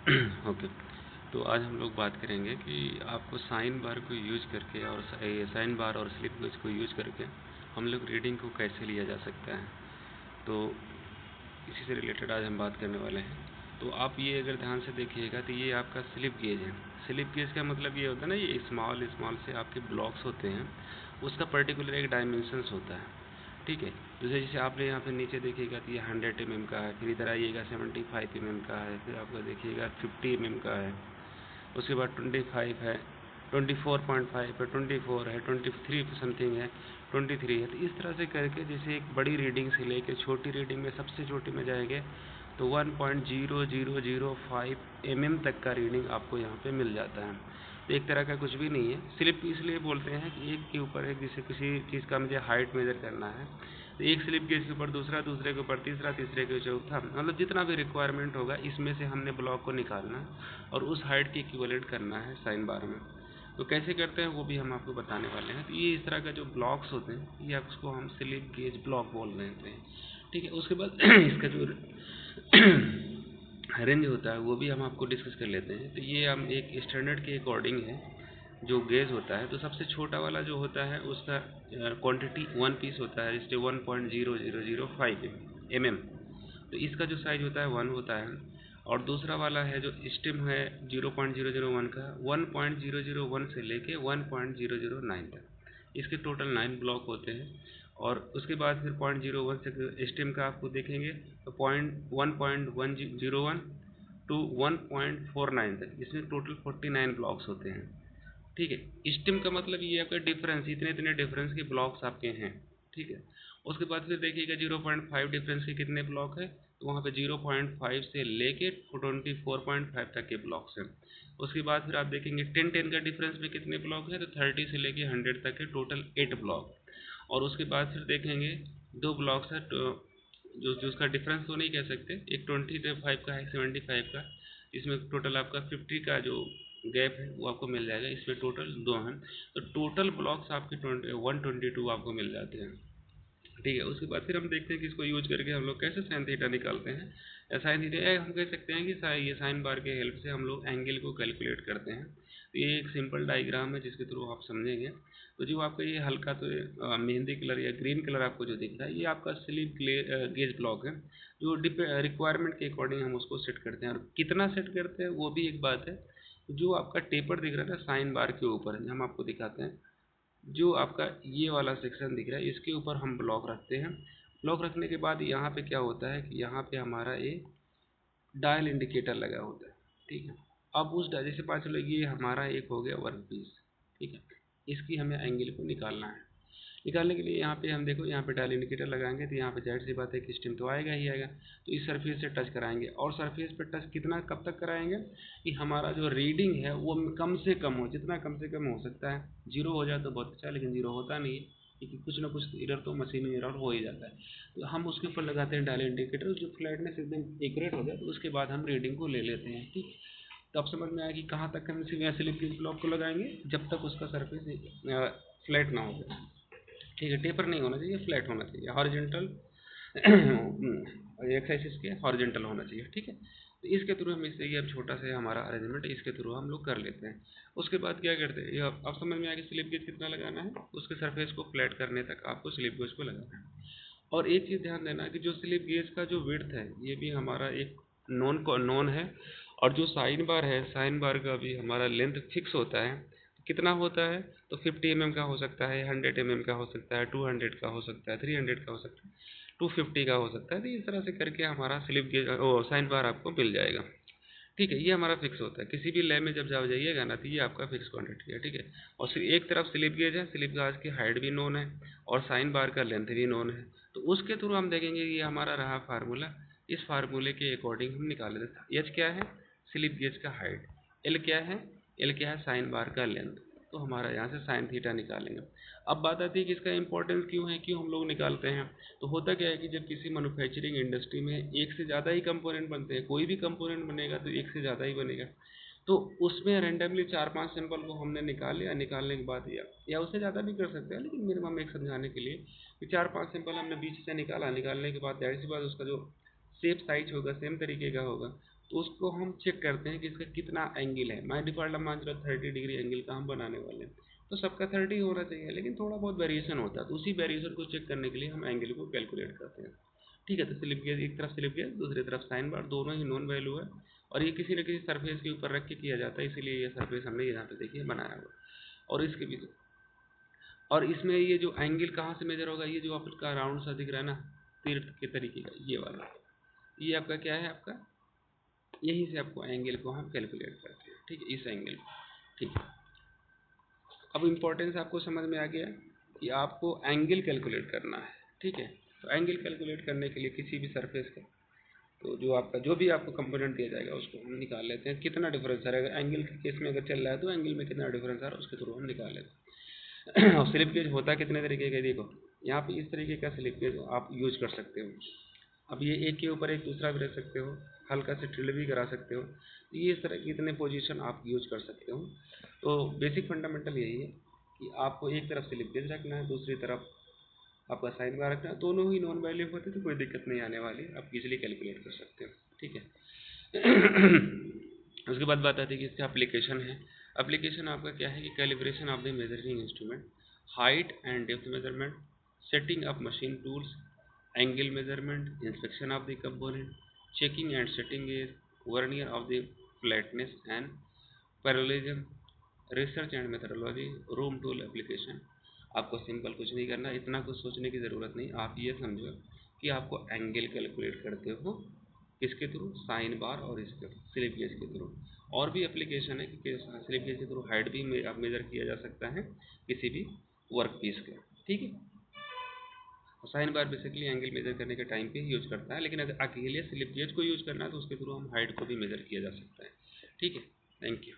Okay. तो आज हम लोग बात करेंगे कि आपको साइन बार को यूज करके और साइन बार और स्लिप गेज को यूज करके हम लोग रीडिंग को कैसे लिया जा सकता है। तो इसी से रिलेटेड आज हम बात करने वाले हैं। तो आप ये अगर ध्यान से देखिएगा तो ये आपका स्लिप गेज है। स्लिप गेज का मतलब ये होता है ना, ये स्मॉल स्मॉल से आपके ब्लॉक्स होते हैं, उसका पर्टिकुलर एक डायमेंशंस होता है। ठीक है। जैसे जैसे आपने यहाँ पे नीचे देखिएगा तो ये 100 mm का है, फिर इधर आइएगा 75 mm का है, फिर आपका देखिएगा 50 mm का है, उसके बाद 25 है, 24.5 है, 24 है, 23 समथिंग है, 23 है। तो इस तरह से करके जैसे एक बड़ी रीडिंग से लेके छोटी रीडिंग में सबसे छोटी में जाएंगे तो 1.0005 mm तक का रीडिंग आपको यहाँ पे मिल जाता है। तो एक तरह का कुछ भी नहीं है। स्लिप इसलिए बोलते हैं कि एक के ऊपर एक, जैसे किसी चीज़ का मुझे हाइट मेजर करना है तो एक स्लिप गेज के ऊपर दूसरा, दूसरे के ऊपर तीसरा, तीसरे के चौथा, मतलब जितना भी रिक्वायरमेंट होगा इसमें से हमने ब्लॉक को निकालना है और उस हाइट की इक्विवेलेंट करना है साइन बार में। तो कैसे करते हैं वो भी हम आपको बताने वाले हैं। तो ये इस तरह का जो ब्लॉक्स होते हैं ये उसको हम स्लिप गेज ब्लॉक बोल रहे हैं। ठीक है। उसके बाद इसका जो रेंज होता है वो भी हम आपको डिस्कस कर लेते हैं। तो ये हम एक स्टैंडर्ड के अकॉर्डिंग है जो गेज होता है। तो सबसे छोटा वाला जो होता है उसका क्वांटिटी 1 पीस होता है, जैसे 1.0005 mm। तो इसका जो साइज होता है 1 होता है। और दूसरा वाला है जो स्टेम है 0.001 का, 1.001 से लेके 1.009 तक इसके टोटल 9 ब्लॉक होते हैं। और उसके बाद फिर 0.01 से स्टेम का आपको देखेंगे तो 1.101 टू 1.49 तक इसमें टोटल 49 ब्लॉक्स होते हैं। ठीक है। स्टेम का मतलब ये आपका डिफरेंस, इतने इतने डिफरेंस के ब्लॉक्स आपके हैं। ठीक है। उसके बाद फिर देखिएगा 0.5 डिफरेंस के कितने ब्लॉक है, तो वहाँ पे 0.5 से लेके 24.5 तक के ब्लॉक्स हैं। उसके बाद फिर आप देखेंगे 10-10 का डिफरेंस में कितने ब्लॉक है, तो 30 से लेके 100 तक के टोटल 8 ब्लॉक। और उसके बाद फिर देखेंगे दो ब्लॉक्स है जो जो उसका डिफरेंस तो नहीं कह सकते, एक 25 का है, 75 का, इसमें टोटल आपका 50 का जो गैप है वो आपको मिल जाएगा। इसमें टोटल दो हैं, तो टोटल ब्लॉक्स आपके 122 आपको मिल जाते हैं। ठीक है। उसके बाद फिर हम देखते हैं कि इसको यूज करके हम लोग कैसे साइन थीटा निकालते हैं। या साइन थीटा हम कह सकते हैं कि ये साइन बार के हेल्प से हम लोग एंगल को कैलकुलेट करते हैं। तो ये एक सिंपल डायग्राम है जिसके थ्रू आप समझेंगे। तो जो आपका ये हल्का तो मेहंदी कलर या ग्रीन कलर आपको जो दिख रहा है ये आपका स्लिप गेज ब्लॉक है, जो रिक्वायरमेंट के अकॉर्डिंग हम उसको सेट करते हैं। और कितना सेट करते हैं वो भी एक बात है। जो आपका टेपर दिख रहा है ना साइन बार के ऊपर, हम आपको दिखाते हैं। जो आपका ये वाला सेक्शन दिख रहा है इसके ऊपर हम ब्लॉक रखते हैं। ब्लॉक रखने के बाद यहाँ पे क्या होता है कि यहाँ पे हमारा एक डायल इंडिकेटर लगा होता है। ठीक है। अब उस डायल जैसे पता चलो ये हमारा एक हो गया वर्क पीस। ठीक है। इसकी हमें एंगल को निकालना है। निकालने के लिए यहाँ पे हम देखो, यहाँ पे डायल इंडिकेटर लगाएंगे तो यहाँ पे जाहिर सी बात है कि स्टीम तो आएगा ही आएगा। तो इस सरफेस से टच कराएंगे, और सरफेस पे टच कितना कब तक कराएंगे कि हमारा जो रीडिंग है वो कम से कम हो, जितना कम से कम हो सकता है। जीरो हो जाए तो बहुत अच्छा, लेकिन जीरो होता नहीं है क्योंकि कुछ ना कुछ एरर तो मशीनिंग एरर हो ही जाता है। तो हम उसके ऊपर लगाते हैं डायल इंडिकेटर, जो फ्लैटनेस एकदम एक्यूरेट हो जाए तो उसके बाद हम रीडिंग को ले लेते हैं। ठीक। तो अब समझ में आया कि कहाँ तक हम स्लिप गेज ब्लॉक को लगाएंगे, जब तक उसका सरफेस फ्लैट ना हो जाए। ठीक है। टेपर नहीं होना चाहिए, फ्लैट होना चाहिए, हॉरिजॉन्टल एक्साइसिस के हॉरिजॉन्टल होना चाहिए। ठीक है। तो इसके थ्रू हम इससे ये अब छोटा सा हमारा अरेंजमेंट इसके थ्रू हम लोग कर लेते हैं। उसके बाद क्या करते हैं, ये अब समझ में आ गया स्लिप गेज कितना लगाना है, उसके सरफेस को फ्लैट करने तक आपको स्लिप गेज को लगाना है। और एक चीज़ ध्यान देना कि जो स्लिप गेज का जो विड्थ है ये भी हमारा एक नॉन है। और जो साइन बार है, साइन बार का भी हमारा लेंथ फिक्स होता है। कितना होता है, तो 50 mm का हो सकता है, 100 mm का हो सकता है, 200 का हो सकता है, 300 का हो सकता है, 250 का हो सकता है। तो इस तरह से करके हमारा स्लिप गेज साइन बार आपको मिल जाएगा। ठीक है। ये हमारा फिक्स होता है, किसी भी लैब में जब जाइएगा ना तो ये आपका फिक्स क्वांटिटी है। ठीक है। और सिर्फ एक तरफ स्लिप गेज है, स्लिप गेज की हाइट भी नोन है और साइन बार का लेंथ भी नोन है। तो उसके थ्रू हम देखेंगे ये हमारा रहा फार्मूला। इस फार्मूले के अकॉर्डिंग हम निकाल लेते हैं। एच क्या है, स्लिप गेज का हाइट। एल क्या है, एल क्या है, साइन बार का लेंथ। तो हमारा यहाँ से साइन थीटा निकालेंगे। अब बात आती है कि इसका इंपॉर्टेंस क्यों है, क्यों हम लोग निकालते हैं। तो होता क्या है कि जब किसी मैन्युफैक्चरिंग इंडस्ट्री में एक से ज़्यादा ही कंपोनेंट बनते हैं, कोई भी कंपोनेंट बनेगा तो एक से ज़्यादा ही बनेगा। तो उसमें रैंडमली 4-5 सैंपल को हमने निकाल लिया, निकालने के बाद या उससे ज़्यादा भी कर सकते हैं, लेकिन मिनिमम एक समझाने के लिए कि 4-5 सैंपल हमने बीच से निकाला, निकालने के बाद जाहिर सी बात उसका जो शेप साइज होगा सेम तरीके का होगा, तो उसको हम चेक करते हैं कि इसका कितना एंगल है। मैं डिफ़ॉल्ट मान चलो 30 डिग्री एंगल का हम बनाने वाले हैं, तो सबका 30 होना चाहिए, लेकिन थोड़ा बहुत वेरिएशन होता है, तो उसी वेरिएशन को चेक करने के लिए हम एंगल को कैलकुलेट करते हैं। ठीक है, तो स्लिप गेज एक तरफ स्लिप गेज, दूसरी तरफ साइन बार, दोनों ही नॉन वैल्यू है, और ये किसी न किसी सरफेस के ऊपर रख के किया जाता है, इसीलिए ये सरफेस हमने यहाँ पे देखिए बनाया हुआ। और इसके भी, और इसमें ये जो एंगल कहाँ से मेजर होगा, ये जो आपका राउंड सा दिख रहा है ना तीर के तरीके का, ये वाला, ये आपका क्या है, आपका यहीं से आपको एंगल को हम कैलकुलेट करते हैं। ठीक है, इस एंगल को। ठीक है, अब इम्पोर्टेंस आपको समझ में आ गया कि आपको एंगल कैलकुलेट करना है। ठीक है, तो एंगल कैलकुलेट करने के लिए किसी भी सरफेस का, तो जो आपका जो भी आपको कंपोनेंट दिया जाएगा उसको हम निकाल लेते हैं, कितना डिफरेंस आ रहा है एंगल के केस में, अगर चल रहा है तो एंगल में कितना डिफरेंस आ रहा है उसके थ्रू हम निकाल लेते हैं। और स्लिप गेज होता कितने तरीके का, देखो यहाँ पे इस तरीके का स्लिप गेज आप यूज कर सकते हो। अब ये एक के ऊपर एक दूसरा भी रख सकते हो, हल्का से टिल्ड भी करा सकते हो, तो ये इस तरह की इतने पोजीशन आप यूज कर सकते हो। तो बेसिक फंडामेंटल यही है कि आपको एक तरफ स्लिप गेज रखना है, दूसरी तरफ आपका साइन बार रखना है, दोनों ही नॉन वैल्यू होते तो कोई दिक्कत नहीं आने वाली, आप इजीली कैलकुलेट कर सकते हो। ठीक है। उसके बाद बात आती है कि इसका एप्लीकेशन है। एप्लीकेशन आपका क्या है कि calibration of the measuring instrument, height and depth measurement, setting up machine tools, angle measurement, inspection of the component, checking and setting gauge, vernier of the flatness and parallelism, research and methodology, room tool application. आपको simple कुछ नहीं करना, इतना कुछ सोचने की ज़रूरत नहीं, आप ये समझो कि आपको एंगल कैलकुलेट करते हो किसके थ्रू, साइन बार और इसके स्लिप गेज के थ्रू। और भी एप्लीकेशन है कि स्लिप गेज के थ्रू हाइट भी मेजर किया जा सकता है किसी भी वर्क पीस का। ठीक है, sine bar basically angle measure करने के टाइम पे यूज करता है, लेकिन अगर अकेले स्लिप गेज को यूज करना है तो उसके थ्रू हम हाइट को भी मेजर किया जा सकता है। ठीक है, थैंक यू।